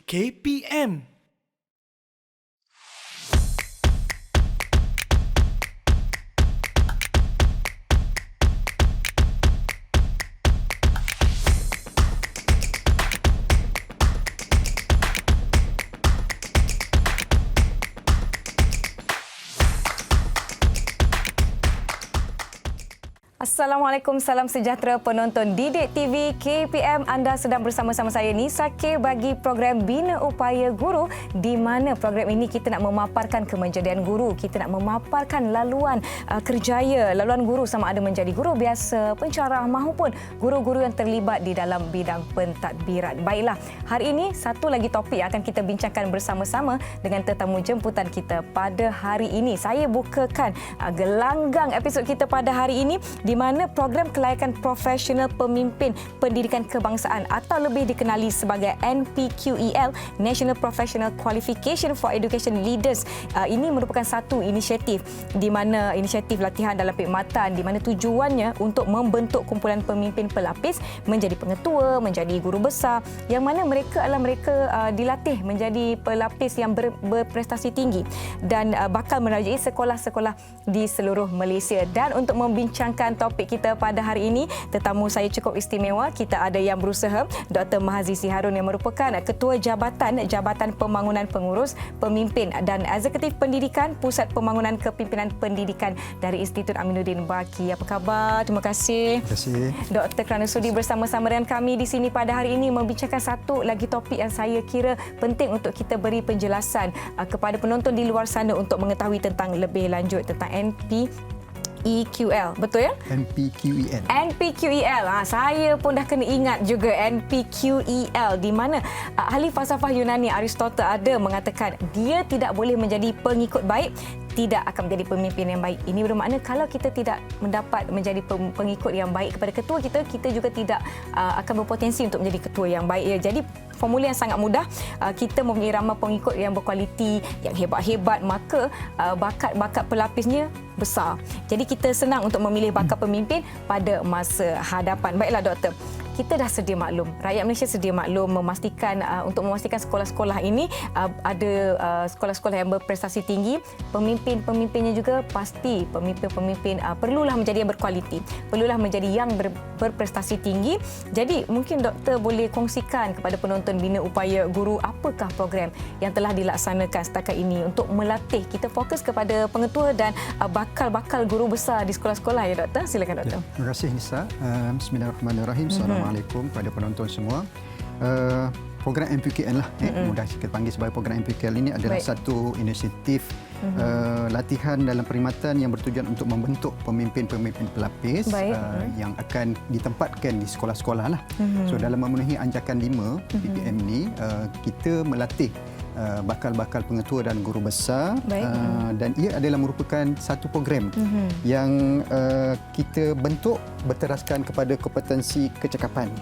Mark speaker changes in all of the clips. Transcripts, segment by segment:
Speaker 1: KPM.
Speaker 2: Assalamualaikum, salam sejahtera penonton Didik TV KPM. Anda sedang bersama-sama saya Nisa K bagi program Bina Upaya Guru, di mana program ini kita nak memaparkan kemenjadian guru, kita nak memaparkan laluan kerjaya, laluan guru sama ada menjadi guru biasa, pencarah maupun guru-guru yang terlibat di dalam bidang pentadbiran. Baiklah, hari ini satu lagi topik yang akan kita bincangkan bersama-sama dengan tetamu jemputan kita pada hari ini. Saya bukakan gelanggang episod kita pada hari ini, di mana program kelayakan profesional pemimpin pendidikan kebangsaan atau lebih dikenali sebagai NPQEL, National Professional Qualification for Education Leaders. Ini merupakan satu inisiatif di mana inisiatif latihan dalam perkhidmatan di mana tujuannya untuk membentuk kumpulan pemimpin pelapis menjadi pengetua, menjadi guru besar, yang mana mereka dilatih menjadi pelapis yang berprestasi tinggi dan bakal merajai sekolah-sekolah di seluruh Malaysia. Dan untuk membincangkan topik kita pada hari ini, tetamu saya cukup istimewa. Kita ada yang berusaha, Dr. Mahazizi Harun, yang merupakan Ketua Jabatan Pembangunan Pengurus Pemimpin dan Eksekutif Pendidikan Pusat Pembangunan Kepimpinan Pendidikan dari Institut Aminuddin Baki. Apa khabar? Terima kasih.
Speaker 3: Terima kasih.
Speaker 2: Doktor, kerana sudi bersama-sama dengan kami di sini pada hari ini membincangkan satu lagi topik yang saya kira penting untuk kita beri penjelasan kepada penonton di luar sana untuk mengetahui tentang lebih lanjut tentang NPQEL, betul ya?
Speaker 3: NPQEL.
Speaker 2: NPQEL. Saya pun dah kena ingat juga NPQEL, di mana ahli falsafah Yunani Aristotle ada mengatakan dia tidak boleh menjadi pengikut baik, tidak akan menjadi pemimpin yang baik. Ini bermakna kalau kita tidak mendapat menjadi pengikut yang baik kepada ketua kita, kita juga tidak akan berpotensi untuk menjadi ketua yang baik. Ya, jadi formula yang sangat mudah, kita mempunyai ramai pengikut yang berkualiti, yang hebat-hebat, maka bakat-bakat pelapisnya besar. Jadi kita senang untuk memilih bakat pemimpin pada masa hadapan. Baiklah doktor, kita dah sedia maklum, rakyat Malaysia sedia maklum untuk memastikan sekolah-sekolah ini ada sekolah-sekolah yang berprestasi tinggi. Pemimpin-pemimpinnya juga pasti pemimpin-pemimpin perlulah menjadi yang berkualiti, perlulah menjadi yang berprestasi tinggi. Jadi mungkin doktor boleh kongsikan kepada penonton Bina Upaya Guru, apakah program yang telah dilaksanakan setakat ini untuk melatih, kita fokus kepada pengetua dan bakal-bakal guru besar di sekolah-sekolah, ya doktor? Silakan doktor.
Speaker 3: Ya, terima kasih Nisa. Bismillahirrahmanirrahim. Assalamualaikum kepada penonton semua. Program NPQEL lah, mudah kita panggil sebagai program NPQEL ini adalah satu inisiatif latihan dalam perkhidmatan yang bertujuan untuk membentuk pemimpin-pemimpin pelapis yang akan ditempatkan di sekolah-sekolah lah. So dalam memenuhi anjakan 5 PPM ni, kita melatih bakal-bakal pengetua dan guru besar, dan ia adalah merupakan satu program yang kita bentuk berteraskan kepada kompetensi kecakapan.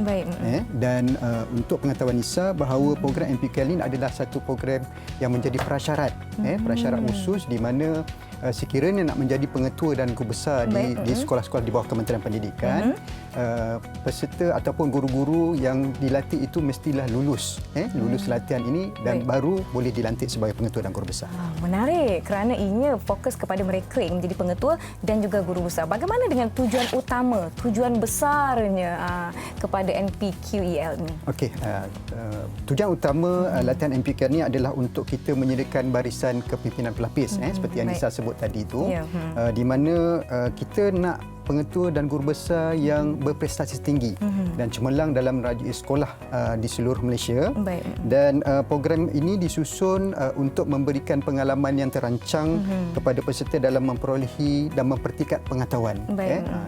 Speaker 3: Dan untuk pengetahuan Nisa, bahawa program NPQEL ini adalah satu program yang menjadi prasyarat, prasyarat khusus di mana sekiranya nak menjadi pengetua dan guru besar di sekolah-sekolah di bawah Kementerian Pendidikan, peserta ataupun guru-guru yang dilatih itu mestilah lulus latihan ini dan baru boleh dilantik sebagai pengetua dan guru besar.
Speaker 2: Menarik, kerana ianya fokus kepada mereka yang menjadi pengetua dan juga guru besar. Bagaimana dengan tujuan utama, tujuan besarnya kepada NPQEL ini? Okey,
Speaker 3: tujuan utama latihan NPQEL ini adalah untuk kita menyediakan barisan kepimpinan pelapis, seperti yang Nisa sebut tadi itu, di mana kita nak pengetua dan guru besar yang berprestasi tinggi dan cemerlang dalam merajai sekolah di seluruh Malaysia. Dan program ini disusun untuk memberikan pengalaman yang terancang kepada peserta dalam memperolehi dan mempertingkat pengetahuan.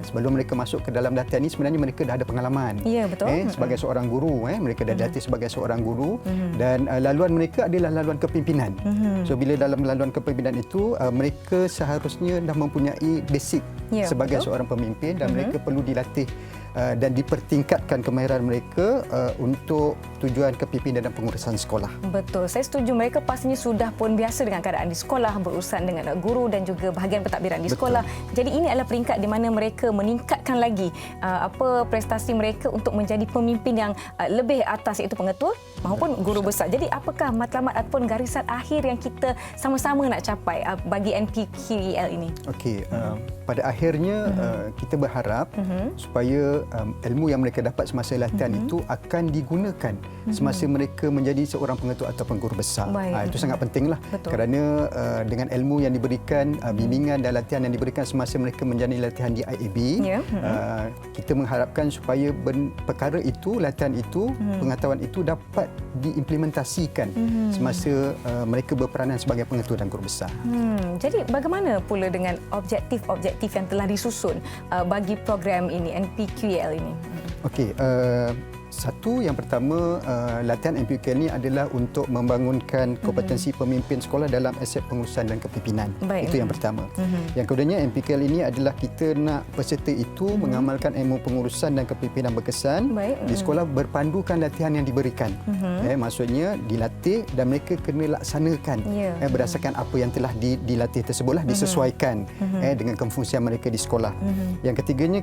Speaker 3: Sebelum mereka masuk ke dalam latihan ini, sebenarnya mereka dah ada pengalaman.
Speaker 2: Ya, betul.
Speaker 3: Sebagai seorang guru, mereka dah dilatih sebagai seorang guru, dan laluan mereka adalah laluan kepimpinan. So bila dalam laluan kepimpinan itu, mereka seharusnya dah mempunyai basic sebagai seorang seorang pemimpin dan mereka perlu dilatih dan dipertingkatkan kemahiran mereka untuk tujuan kepimpinan dan pengurusan sekolah.
Speaker 2: Betul, saya setuju. Mereka pastinya sudah pun biasa dengan keadaan di sekolah, berurusan dengan guru dan juga bahagian pentadbiran di sekolah. Jadi ini adalah peringkat di mana mereka meningkatkan lagi prestasi mereka untuk menjadi pemimpin yang lebih atas, iaitu pengetua maupun guru besar. Jadi apakah matlamat ataupun garisan akhir yang kita sama-sama nak capai bagi NPQEL ini?
Speaker 3: Okey, pada akhirnya kita berharap supaya ilmu yang mereka dapat semasa latihan itu akan digunakan semasa mereka menjadi seorang pengetua ataupun guru besar. Itu sangat pentinglah. Kerana dengan ilmu yang diberikan, bimbingan dan latihan yang diberikan semasa mereka menjalani latihan di IAB, kita mengharapkan supaya perkara itu, latihan itu, pengetahuan itu dapat diimplementasikan semasa mereka berperanan sebagai pengetua dan guru besar.
Speaker 2: Jadi bagaimana pula dengan objektif-objektif yang telah disusun bagi program ini, NPQEL ini?
Speaker 3: Okey, satu yang pertama, latihan NPQEL ini adalah untuk membangunkan kompetensi pemimpin sekolah dalam aspek pengurusan dan kepimpinan. Itu yang pertama. Yang keduanya, NPQEL ini adalah kita nak peserta itu mengamalkan ilmu pengurusan dan kepimpinan berkesan di sekolah berpandukan latihan yang diberikan. Maksudnya dilatih dan mereka kena laksanakan berdasarkan apa yang telah dilatih tersebutlah, disesuaikan dengan kefungsian mereka di sekolah. Yang ketiganya,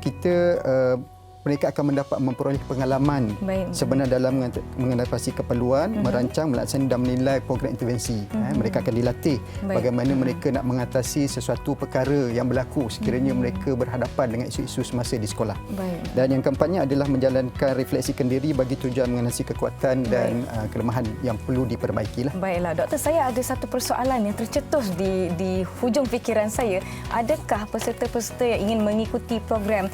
Speaker 3: mereka akan memperoleh pengalaman sebenar dalam mengatasi keperluan, merancang, melaksanakan dan menilai program intervensi. Mereka akan dilatih bagaimana mereka nak mengatasi sesuatu perkara yang berlaku sekiranya mereka berhadapan dengan isu-isu semasa di sekolah. Dan yang keempatnya adalah menjalankan refleksi kendiri bagi tujuan mengatasi kekuatan dan kelemahan yang perlu diperbaikilah.
Speaker 2: Baiklah, Doktor, saya ada satu persoalan yang tercetus di hujung fikiran saya. Adakah peserta-peserta yang ingin mengikuti program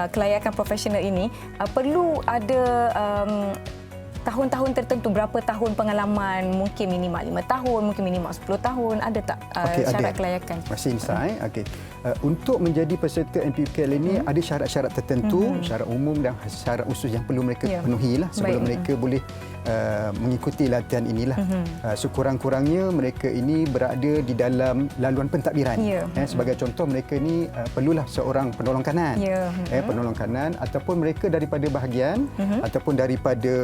Speaker 2: kelayakan profesional ini perlu ada tahun-tahun tertentu, berapa tahun pengalaman, mungkin minimal 5 tahun, mungkin minimal 10 tahun, ada tak syarat kelayakan?
Speaker 3: Masih insya. Untuk menjadi peserta NPQEL ini ada syarat-syarat tertentu, syarat umum dan syarat khusus yang perlu mereka penuhilah sebelum mereka boleh mengikuti latihan inilah. Sekurang-kurangnya mereka ini berada di dalam laluan pentadbiran. Sebagai contoh, mereka ini perlulah seorang penolong kanan. Penolong kanan ataupun mereka daripada bahagian ataupun daripada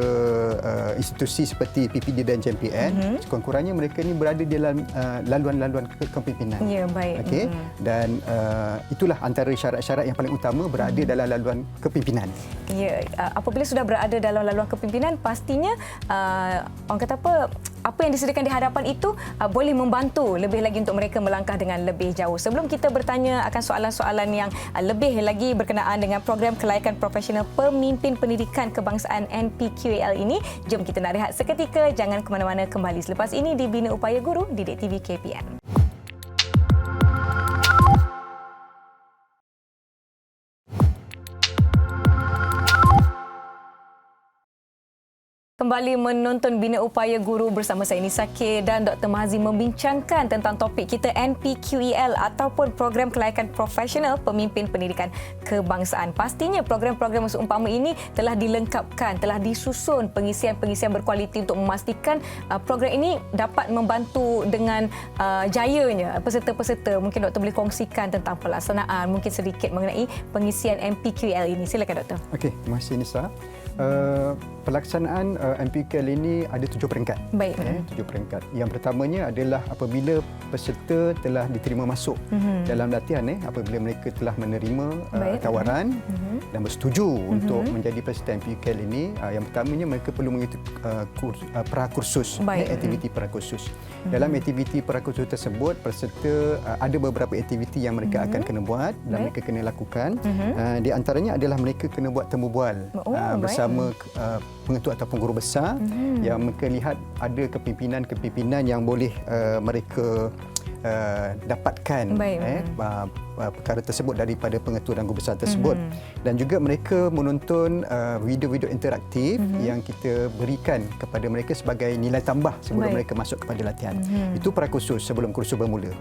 Speaker 3: institusi seperti PPD dan JMPN. Sekurang-kurangnya mereka ini berada di dalam laluan-laluan kepimpinan. Okey. Dan itulah antara syarat-syarat yang paling utama, berada dalam laluan kepimpinan.
Speaker 2: Apabila sudah berada dalam laluan kepimpinan, pastinya orang kata apa yang disediakan di hadapan itu boleh membantu lebih lagi untuk mereka melangkah dengan lebih jauh. Sebelum kita bertanya akan soalan-soalan yang lebih lagi berkenaan dengan program kelayakan profesional pemimpin pendidikan kebangsaan NPQEL ini, jom kita nak rehat seketika. Jangan ke mana-mana, kembali selepas ini di Bina Upaya Guru Didik TV KPM. Kembali menonton Bina Upaya Guru bersama saya Nisa K dan Dr. Mahazi membincangkan tentang topik kita NPQEL ataupun Program Kelayakan Profesional Pemimpin Pendidikan Kebangsaan. Pastinya program-program seumpama ini telah dilengkapkan, telah disusun pengisian-pengisian berkualiti untuk memastikan program ini dapat membantu dengan jayanya peserta-peserta. Mungkin Doktor boleh kongsikan tentang pelaksanaan, mungkin sedikit mengenai pengisian NPQEL ini. Silakan Doktor.
Speaker 3: Okey, terima kasih Nisa. Pelaksanaan NPQEL ini ada 7 peringkat. 7 peringkat. Yang pertamanya adalah apabila peserta telah diterima masuk dalam latihan, apabila mereka telah menerima tawaran dan bersetuju untuk menjadi peserta NPQEL ini, yang pertamanya mereka perlu mengikuti prakursus, aktiviti prakursus. Dalam aktiviti prakursus tersebut, peserta ada beberapa aktiviti yang mereka akan kena buat dan mereka kena lakukan. Di antaranya adalah mereka kena buat temu bual bersama pengetua ataupun guru besar yang mereka lihat ada kepimpinan-kepimpinan yang boleh mereka dapatkan perkara tersebut daripada pengetua dan guru besar tersebut. Dan juga mereka menonton video-video interaktif yang kita berikan kepada mereka sebagai nilai tambah sebelum mereka masuk kepada latihan. Itu prakursus sebelum kursus bermula.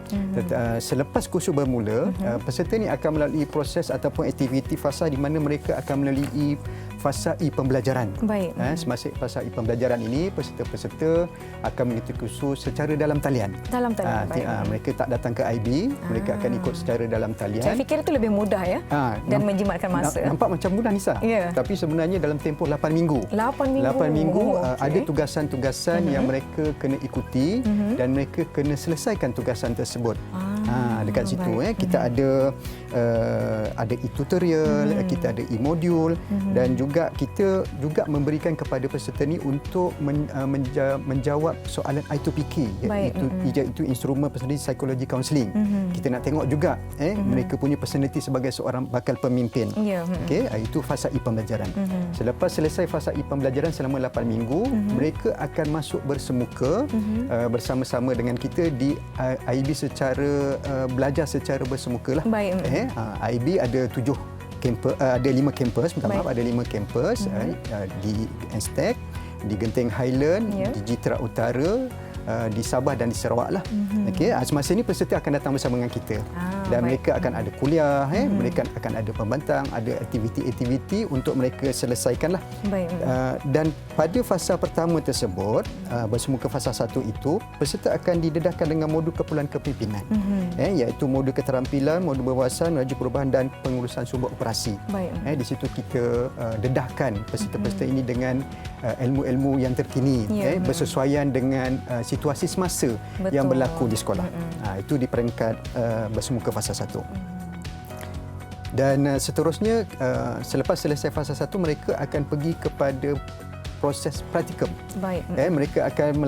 Speaker 3: Selepas kursus bermula, peserta ini akan melalui proses ataupun aktiviti fasa di mana mereka akan melalui fasa pembelajaran.
Speaker 2: Baik.
Speaker 3: Semasa fasa pembelajaran ini, peserta-peserta akan mengikuti kursus secara dalam talian.
Speaker 2: Dalam talian, baik.
Speaker 3: Mereka tak datang ke IB, mereka akan ikut secara dalam talian.
Speaker 2: Saya fikir itu lebih mudah ya, dan menjimatkan masa.
Speaker 3: Nampak macam mudah, Nisa.
Speaker 2: Ya.
Speaker 3: Tapi sebenarnya dalam tempoh 8 minggu.
Speaker 2: 8 minggu.
Speaker 3: 8 minggu
Speaker 2: Okey.
Speaker 3: ada tugasan-tugasan yang mereka kena ikuti dan mereka kena selesaikan tugasan tersebut. Dekat situ kita ada e-tutorial, kita ada e-modul dan juga kita juga memberikan kepada peserta ni untuk menjawab soalan I2PK, iaitu instrumen personality psychology counselling. Kita nak tengok juga mereka punya personality sebagai seorang bakal pemimpin. Okey, itu fasa pembelajaran. Selepas selesai fasa pembelajaran selama 8 minggu, mereka akan masuk bersemuka bersama-sama dengan kita di IB secara belajar secara bersemuka lah.
Speaker 2: Baik.
Speaker 3: IB ada 5 kampus, ada 5 kampus di Aztec, di Genting Highland, di Jitra Utara, di Sabah dan di Sarawak lah. Okey, semasa ini peserta akan datang bersama dengan kita dan mereka akan ada kuliah, mereka akan ada pembantang, ada aktiviti-aktiviti untuk mereka selesaikan lah. Dan pada fasa pertama tersebut, bersemuka fasa 1 itu, peserta akan didedahkan dengan modul kepulauan kepimpinan, iaitu modul keterampilan, modul berwawasan, laju perubahan dan pengurusan sumber operasi. Di situ kita dedahkan peserta-peserta ini dengan ilmu-ilmu yang terkini, bersesuaian dengan situasi semasa yang berlaku di sekolah. Itu di peringkat bersemuka fasa 1. Dan seterusnya, selepas selesai fasa 1, mereka akan pergi kepada proses praktikum. Mereka akan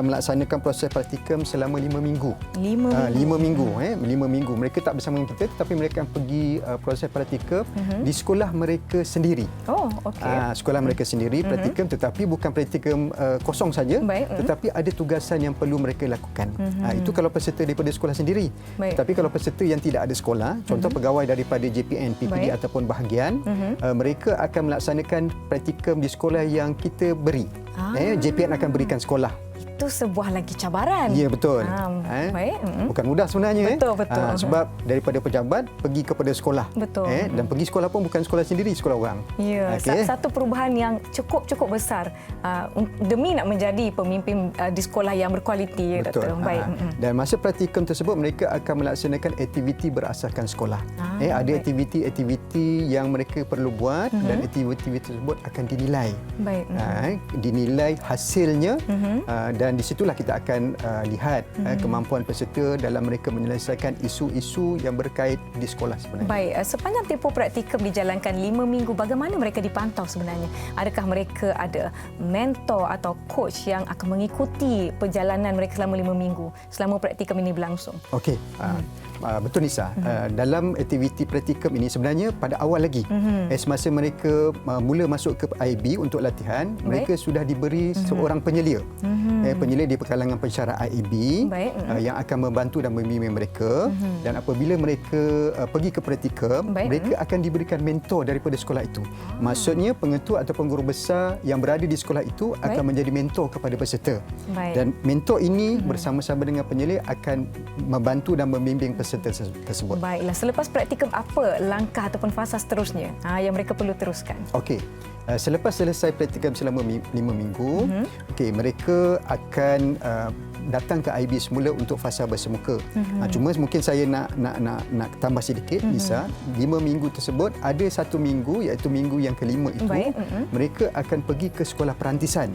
Speaker 3: melaksanakan proses praktikum selama 5 minggu. 5 minggu. Mereka tak bersama dengan kita, tetapi mereka akan pergi proses praktikum di sekolah mereka sendiri. Sekolah mereka sendiri, praktikum, tetapi bukan praktikum kosong saja, tetapi ada tugasan yang perlu mereka lakukan. Itu kalau peserta daripada sekolah sendiri. Tetapi kalau peserta yang tidak ada sekolah, contoh pegawai daripada JPN, PPD ataupun bahagian, mereka akan melaksanakan praktikum di sekolah yang kita beri. JPN akan berikan sekolah.
Speaker 2: Itu sebuah lagi cabaran.
Speaker 3: Ya, betul. Bukan mudah sebenarnya.
Speaker 2: Betul.
Speaker 3: Sebab daripada pejabat pergi kepada sekolah. Dan pergi sekolah pun bukan sekolah sendiri, sekolah orang.
Speaker 2: Ya, satu perubahan yang cukup besar demi nak menjadi pemimpin di sekolah yang berkualiti.
Speaker 3: Betul. Dan masa praktikum tersebut mereka akan melaksanakan aktiviti berasaskan sekolah. Ada aktiviti-aktiviti yang mereka perlu buat dan aktiviti tersebut akan dinilai. Dinilai hasilnya dan di situlah kita akan lihat kemampuan peserta dalam mereka menyelesaikan isu-isu yang berkait di sekolah sebenarnya.
Speaker 2: Sepanjang tempoh praktikum dijalankan 5 minggu, bagaimana mereka dipantau sebenarnya? Adakah mereka ada mentor atau coach yang akan mengikuti perjalanan mereka selama 5 minggu selama praktikum ini berlangsung?
Speaker 3: Okey. Betul, Nisa. Dalam aktiviti praktikum ini sebenarnya pada awal lagi, semasa mereka mula masuk ke IB untuk latihan, mereka sudah diberi seorang penyelia. Penyelia di kalangan pensyarah IB yang akan membantu dan membimbing mereka. Dan apabila mereka pergi ke praktikum, mereka akan diberikan mentor daripada sekolah itu. Maksudnya pengetua ataupun guru besar yang berada di sekolah itu akan menjadi mentor kepada peserta. Dan mentor ini bersama-sama dengan penyelia akan membantu dan membimbing peserta tersebut.
Speaker 2: Baiklah, selepas praktikum apa langkah ataupun fasa seterusnya yang mereka perlu teruskan?
Speaker 3: Okey. Selepas selesai praktikum selama 5 minggu, mereka akan datang ke IB semula untuk fasa bersemuka. Cuma mungkin saya nak tambah sedikit, Lisa. 5 minggu tersebut ada 1 minggu, iaitu minggu yang kelima itu, mereka akan pergi ke sekolah perantisan.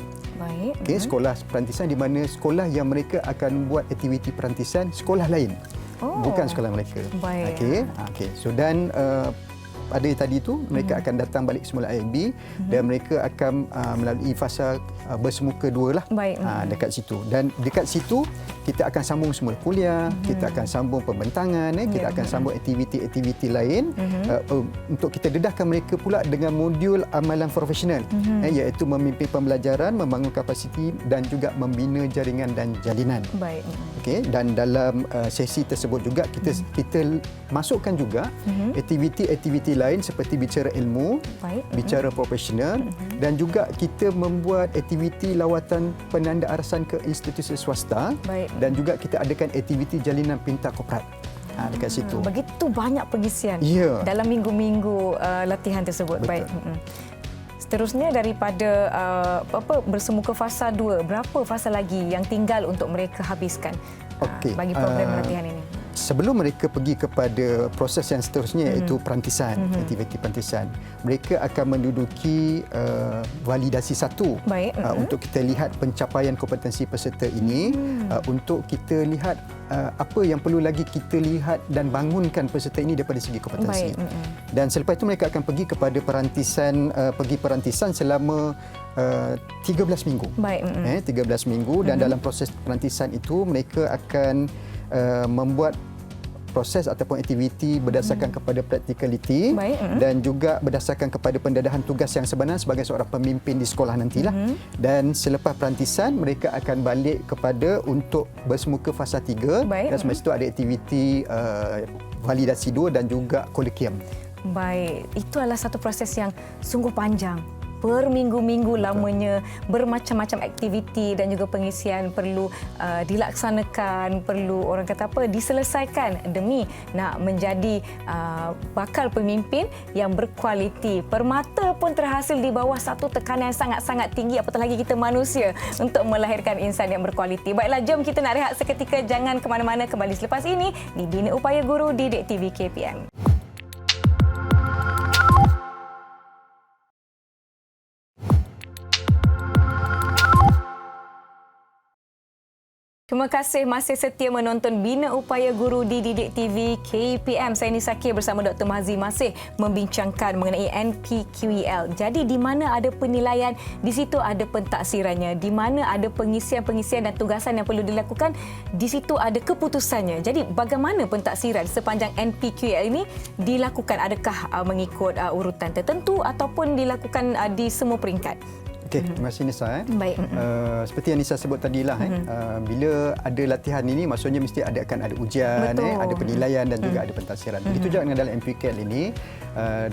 Speaker 3: Sekolah perantisan di mana sekolah yang mereka akan buat aktiviti perantisan sekolah lain. Bukan sekolah mereka. So dan pada tadi itu mereka akan datang balik semula IB dan mereka akan melalui fasa bersemuka 2 lah dekat situ. Dan dekat situ kita akan sambung semula kuliah, kita akan sambung pembentangan, kita akan sambung aktiviti-aktiviti lain untuk kita dedahkan mereka pula dengan modul amalan profesional, iaitu memimpin pembelajaran, membangun kapasiti dan juga membina jaringan dan jalinan. Dan dalam sesi tersebut juga kita masukkan juga aktiviti-aktiviti lain seperti bicara ilmu, bicara profesional dan juga kita membuat aktiviti lawatan penanda arasan ke institusi swasta dan juga kita adakan aktiviti jalinan pintar korporat dekat situ.
Speaker 2: Begitu banyak pengisian dalam minggu-minggu latihan tersebut.
Speaker 3: Betul.
Speaker 2: seterusnya daripada bersemuka fasa 2, berapa fasa lagi yang tinggal untuk mereka habiskan bagi program latihan ini?
Speaker 3: Sebelum mereka pergi kepada proses yang seterusnya iaitu perantisan, aktiviti perantisan, mereka akan menduduki validasi 1.
Speaker 2: Baik.
Speaker 3: Untuk kita lihat pencapaian kompetensi peserta ini, untuk kita lihat apa yang perlu lagi kita lihat dan bangunkan peserta ini daripada segi kompetensi. Dan selepas itu mereka akan pergi kepada perantisan selama 13 minggu.
Speaker 2: Baik.
Speaker 3: 13 minggu dan dalam proses perantisan itu mereka akan membuat proses ataupun aktiviti berdasarkan kepada practicality dan juga berdasarkan kepada pendedahan tugas yang sebenar sebagai seorang pemimpin di sekolah nantilah. Dan selepas perantisan mereka akan balik kepada untuk bersemuka fasa 3 dan semasa itu ada aktiviti validasi 2 dan juga kolegium.
Speaker 2: Baik, itu adalah satu proses yang sungguh panjang. Berminggu-minggu lamanya, bermacam-macam aktiviti dan juga pengisian perlu dilaksanakan, perlu orang kata apa, diselesaikan demi nak menjadi bakal pemimpin yang berkualiti. Permata pun terhasil di bawah satu tekanan yang sangat-sangat tinggi, apatah lagi kita manusia, untuk melahirkan insan yang berkualiti. Baiklah, jom kita nak rehat seketika, jangan ke mana-mana, kembali selepas ini di Bina Upaya Guru Didik TV KPM. Terima kasih masih setia menonton Bina Upaya Guru di Didik TV KPM. Saya Nisa K bersama Dr. Mahzi masih membincangkan mengenai NPQEL. Jadi di mana ada penilaian, di situ ada pentaksirannya. Di mana ada pengisian-pengisian dan tugasan yang perlu dilakukan, di situ ada keputusannya. Jadi bagaimana pentaksiran sepanjang NPQEL ini dilakukan? Adakah mengikut urutan tertentu ataupun dilakukan di semua peringkat?
Speaker 3: Okey, terima kasih Nisa.
Speaker 2: Baik.
Speaker 3: Seperti yang Nisa sebut tadilah, bila ada latihan ini maksudnya mesti akan ada ujian, ada penilaian dan juga ada pentaksiran. Begitu juga dengan dalam MPQL ini,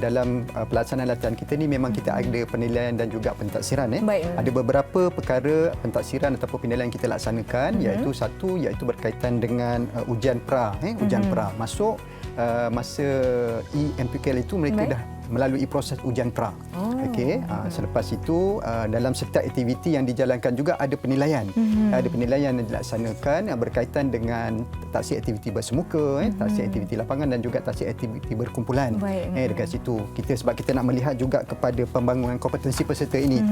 Speaker 3: dalam pelaksanaan latihan kita ni memang kita ada penilaian dan juga pentaksiran. Ada beberapa perkara pentaksiran ataupun penilaian kita laksanakan, iaitu satu iaitu berkaitan dengan ujian pra. Ujian pra masuk masa MPQL itu mereka dah melalui proses ujian pra. Okey, selepas itu dalam setiap aktiviti yang dijalankan juga ada penilaian. Ada penilaian yang dilaksanakan berkaitan dengan taksir aktiviti bersemuka, taksir aktiviti lapangan dan juga taksir aktiviti berkumpulan. Dekat situ sebab kita nak melihat juga kepada pembangunan kompetensi peserta ini.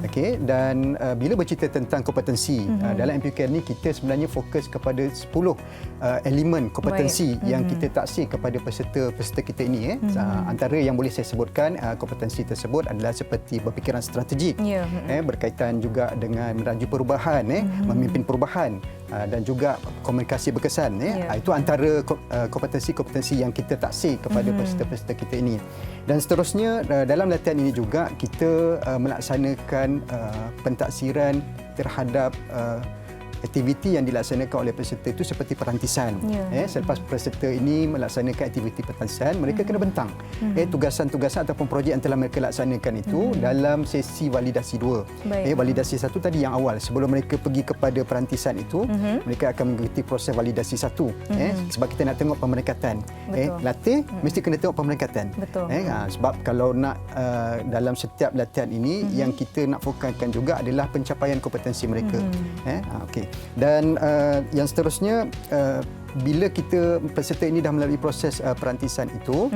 Speaker 3: Okey, dan bila bercerita tentang kompetensi dalam MPQL ni kita sebenarnya fokus kepada 10 elemen kompetensi yang kita taksir kepada peserta kita ini. Antara yang boleh saya sebutkan kompetensi tersebut adalah seperti berfikiran strategik, berkaitan juga dengan meraju perubahan, memimpin perubahan dan juga komunikasi berkesan. Itu antara kompetensi-kompetensi yang kita taksir kepada peserta-peserta kita ini. Dan seterusnya dalam latihan ini juga kita melaksanakan pentaksiran terhadap aktiviti yang dilaksanakan oleh peserta itu seperti perantisan. Selepas peserta ini melaksanakan aktiviti perantisan, mereka kena bentang tugasan-tugasan ataupun projek yang telah mereka laksanakan itu dalam sesi validasi 2. Validasi 1 tadi yang awal, sebelum mereka pergi kepada perantisan itu, mereka akan mengikuti proses validasi 1. Sebab kita nak tengok pemeringkatan. Latih mesti kena tengok pemeringkatan. Sebab kalau nak dalam setiap latihan ini yang kita nak fokuskan juga adalah pencapaian kompetensi mereka. Okey. Dan yang seterusnya, bila peserta ini dah melalui proses perantisan itu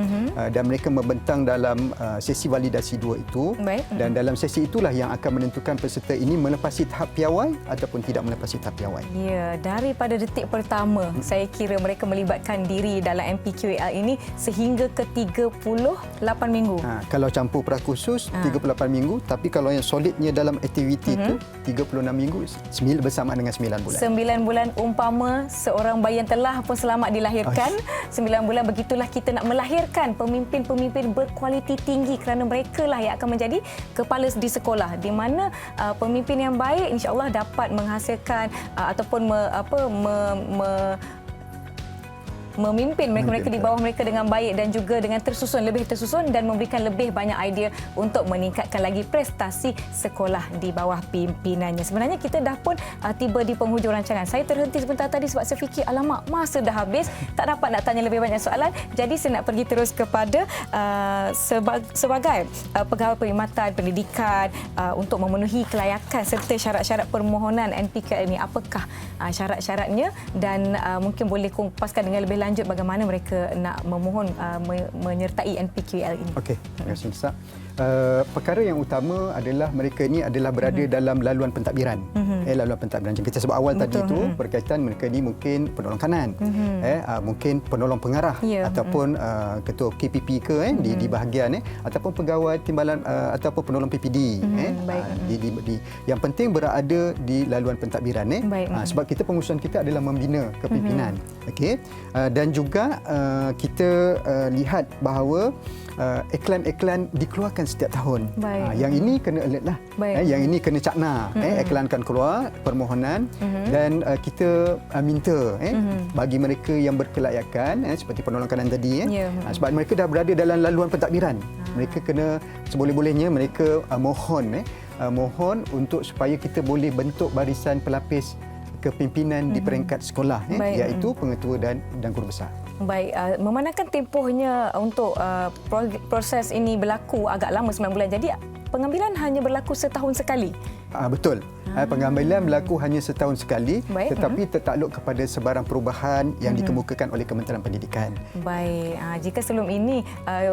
Speaker 3: dan mereka membentang dalam sesi validasi 2 itu, dan dalam sesi itulah yang akan menentukan peserta ini melepasi tahap piawai ataupun tidak melepasi tahap piawai.
Speaker 2: Ya, daripada detik pertama saya kira mereka melibatkan diri dalam MPQEL ini sehingga ke 38 minggu.
Speaker 3: Kalau campur prakhusus 38 minggu, tapi kalau yang solidnya dalam aktiviti itu 36 minggu bersama dengan 9 bulan.
Speaker 2: 9 bulan umpama seorang bayi yang telah pun selamat dilahirkan. 9 bulan begitulah kita nak melahirkan pemimpin-pemimpin berkualiti tinggi kerana mereka lah yang akan menjadi kepala di sekolah, di mana pemimpin yang baik insya-Allah dapat menghasilkan ataupun memimpin mereka-mereka di bawah mereka dengan baik dan juga dengan lebih tersusun dan memberikan lebih banyak idea untuk meningkatkan lagi prestasi sekolah di bawah pimpinannya. Sebenarnya kita dah pun tiba di penghujung rancangan. Saya terhenti sebentar tadi sebab saya fikir alamak, masa dah habis, tak dapat nak tanya lebih banyak soalan. Jadi saya nak pergi terus kepada sebagai pegawai perkhidmatan pendidikan untuk memenuhi kelayakan serta syarat-syarat permohonan NPKL ini. Apakah syarat-syaratnya dan mungkin boleh kupaskan dengan lebih lanjut bagaimana mereka nak memohon menyertai NPKL ini.
Speaker 3: Okey, terima kasih Nisa. Perkara yang utama adalah mereka ini adalah berada dalam laluan pentadbiran. Laluan pentadbiran. Kita sebut awal tadi itu berkaitan mereka ini mungkin penolong kanan, mungkin penolong pengarah ataupun ketua KPP ke di bahagian ataupun pegawai timbalan ataupun penolong PPD. Yang penting berada di laluan pentadbiran sebab kita pengurusan kita adalah membina kepimpinan. Okey. Dan juga kita lihat bahawa iklan-iklan dikeluarkan setiap tahun. Yang ini kena alert lah. Yang ini kena cakna. Iklan akan keluar permohonan dan kita minta bagi mereka yang berkelayakan seperti penolong kanan tadi sebab mereka dah berada dalam laluan pentadbiran. Mereka kena seboleh-bolehnya mereka mohon untuk supaya kita boleh bentuk barisan pelapis kepimpinan di peringkat sekolah iaitu pengetua dan guru besar.
Speaker 2: Baik, memandangkan tempohnya untuk proses ini berlaku agak lama 9 bulan. Jadi pengambilan hanya berlaku setahun sekali.
Speaker 3: Betul. Pengambilan berlaku hanya setahun sekali, tetapi tertakluk kepada sebarang perubahan yang dikemukakan oleh Kementerian Pendidikan.
Speaker 2: Baik, jika sebelum ini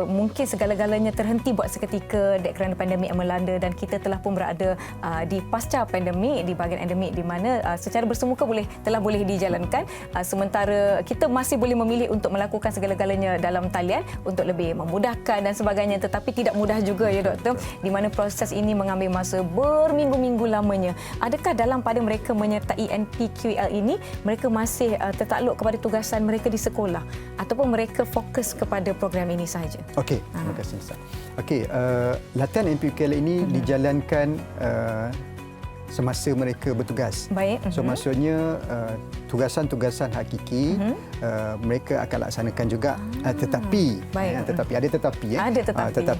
Speaker 2: mungkin segala-galanya terhenti buat seketika kerana pandemik yang melanda dan kita telah pun berada di pasca pandemik, di bahagian endemik di mana secara bersemuka telah boleh dijalankan, sementara kita masih boleh memilih untuk melakukan segala-galanya dalam talian untuk lebih memudahkan dan sebagainya, tetapi tidak mudah juga ya doktor, di mana proses ini mengambil masa berminggu-minggu lamanya. Adakah dalam pada mereka menyertai NPKL ini, mereka masih tertakluk kepada tugasan mereka di sekolah ataupun mereka fokus kepada program ini sahaja? Okey,
Speaker 3: terima kasih Nisa. Okey, latihan NPKL ini dijalankan semasa mereka bertugas.
Speaker 2: Baik.
Speaker 3: So maksudnya tugasan-tugasan hakiki mereka akan laksanakan juga, tetapi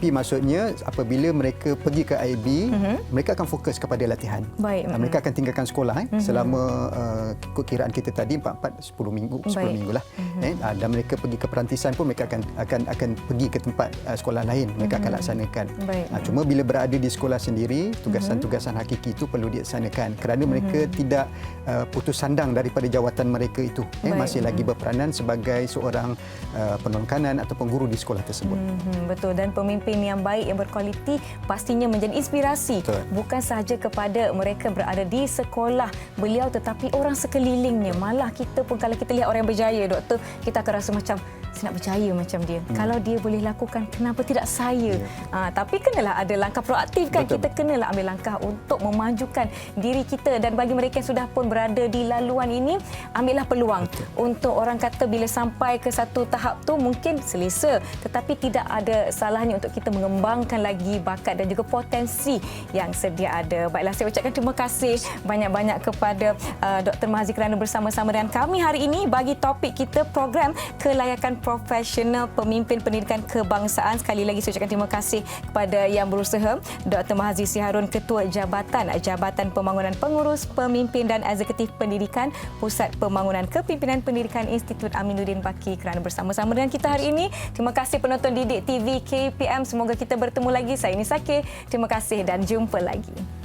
Speaker 3: maksudnya apabila mereka pergi ke IB, mereka akan fokus kepada latihan. Mereka akan tinggalkan sekolah selama ikut kiraan kita tadi 10 minggu lah. Dan mereka pergi ke perantisan pun mereka akan pergi ke tempat sekolah lain, mereka akan laksanakan. Cuma bila berada di sekolah sendiri, tugasan-tugasan hakiki itu perlu dilaksanakan kerana mereka tidak putus sandang daripada jawatan mereka itu. Masih lagi berperanan sebagai seorang penolong kanan ataupun guru di sekolah tersebut.
Speaker 2: Betul, dan pemimpin yang baik yang berkualiti pastinya menjadi inspirasi. Betul. Bukan sahaja kepada mereka berada di sekolah beliau tetapi orang sekelilingnya. Malah kita pun kalau kita lihat orang yang berjaya doktor, kita akan rasa macam saya nak berjaya macam dia. Kalau dia boleh lakukan, kenapa tidak saya? Tapi kenalah ada langkah proaktif kan. Betul. Kita kenalah ambil langkah untuk memajukan diri kita, dan bagi mereka yang sudah pun berada di laluan ini, ambillah peluang. Betul. Untuk orang kata bila sampai ke satu tahap tu mungkin selesa, tetapi tidak ada salahnya untuk kita mengembangkan lagi bakat dan juga potensi yang sedia ada. Baiklah, saya ucapkan terima kasih banyak-banyak kepada Dr. Mahazi kerana bersama-sama dengan kami hari ini bagi topik kita program kelayakan profesional pemimpin pendidikan kebangsaan. Sekali lagi saya ucapkan terima kasih kepada yang berusaha, Dr. Mahazi Siharun, Ketua Jabatan Pembangunan Pengurus, Pemimpin dan Eksekutif Pendidikan, Pusat Pembangunan Kepimpinan Pendidikan Institut Aminuddin Baki kerana bersama-sama dengan kita hari ini. Terima kasih penonton Didik TV KPM. Semoga kita bertemu lagi. Saya Nisa K. Terima kasih dan jumpa lagi.